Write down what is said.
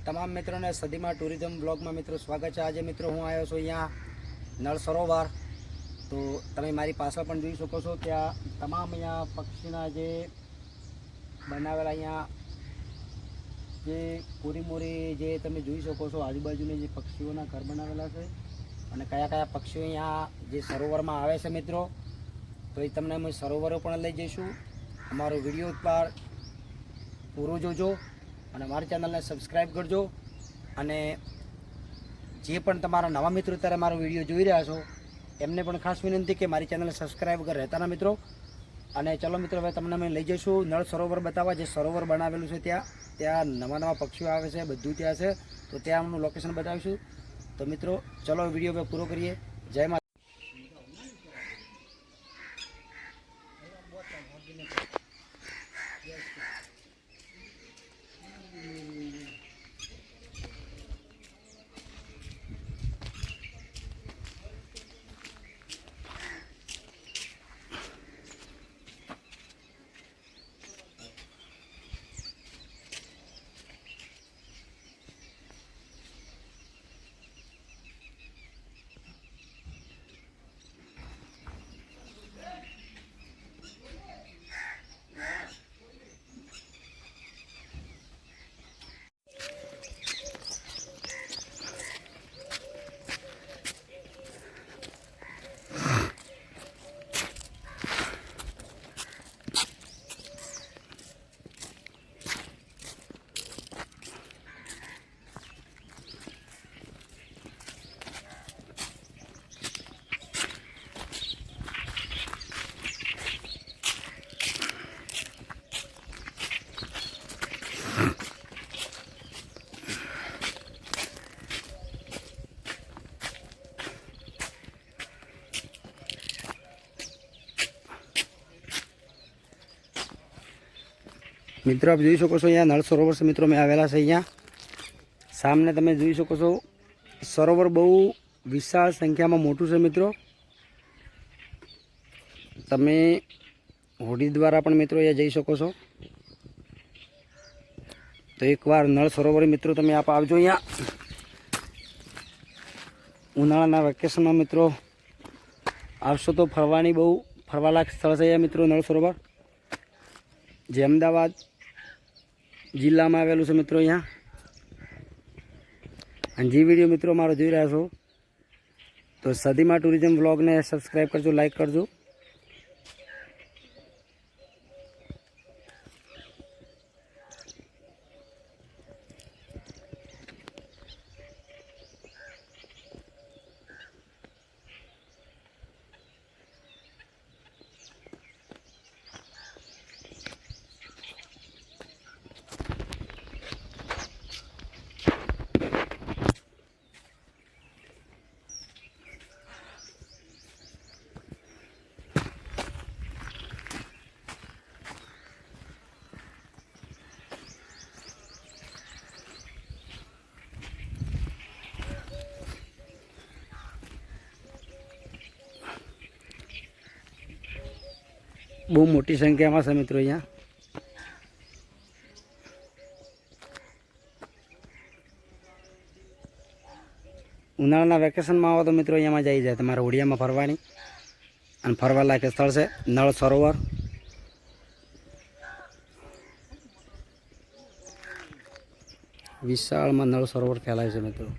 તમામ મિત્રોને સદીમાં ટુરિઝમ બ્લોગમાં મિત્રો સ્વાગત છે। આજે મિત્રો હું આવ્યો છું અહીંયા નળ સરોવર। તો તમે મારી પાછળ પણ જોઈ શકો છો, ત્યાં તમામ અહીંયા પક્ષીના જે બનાવેલા અહીંયા જે પૂરી મોરી જે તમે જોઈ શકો છો, આજુબાજુની જે પક્ષીઓના ઘર બનાવેલા છે અને કયા કયા પક્ષીઓ અહીંયા જે સરોવરમાં આવે છે મિત્રો, તો એ તમને અમે સરોવરો પણ લઈ જઈશું। અમારો વિડીયો પર પૂરો જોજો અને મારી ચેનલને સબસ્ક્રાઈબ કરજો। અને જે પણ તમારા નવા મિત્રો ત્યારે મારો વિડીયો જોઈ રહ્યા છો એમને પણ ખાસ વિનંતી કે મારી ચેનલને સબસ્ક્રાઈબ કરી રહેતાના મિત્રો। અને ચલો મિત્રો, હવે તમને અમે લઈ જઈશું નળ સરોવર બતાવવા, જે સરોવર બનાવેલું છે ત્યાં નવા નવા પક્ષીઓ આવે છે, બધું ત્યાં છે, તો ત્યાં અમનું લોકેશન બતાવીશું। તો મિત્રો ચલો વિડીયો હવે પૂરો કરીએ। જય માતા। મિત્રો આપ જોઈ શકો છો, અહીંયા નળ સરોવર છે મિત્રો, મેં આવેલા છે અહીંયા સામને તમે જોઈ શકો છો। સરોવર બહુ વિશાળ સંખ્યામાં મોટું છે મિત્રો। તમે હોડી દ્વારા પણ મિત્રો અહીંયા જઈ શકો છો। તો એકવાર નળ સરોવર મિત્રો તમે આપ આવજો અહીંયા। ઉનાળાના વેકેશનમાં મિત્રો આવશો તો ફરવાલાયક સ્થળ છે અહીંયા મિત્રો નળ સરોવર, જે અમદાવાદ જિલ્લામાં આવેલું છે મિત્રો અહીંયા। અને જે વિડીયો મિત્રો મારો જોઈ રહ્યા છો તો સદીમાં ટુરિઝમ વ્લોગને સબસ્ક્રાઈબ કરજો, લાઈક કરજો। બહુ મોટી સંખ્યામાં છે મિત્રો અહીંયા। ઉનાળાના વેકેશનમાં આવો તો મિત્રો અહીંયામાં જઈ જાય તમારે હોડિયામાં ફરવાની, અને ફરવા લાયક સ્થળ છે નળ સરોવર। વિશાળમાં નળ સરોવર ફેલાય છે મિત્રો।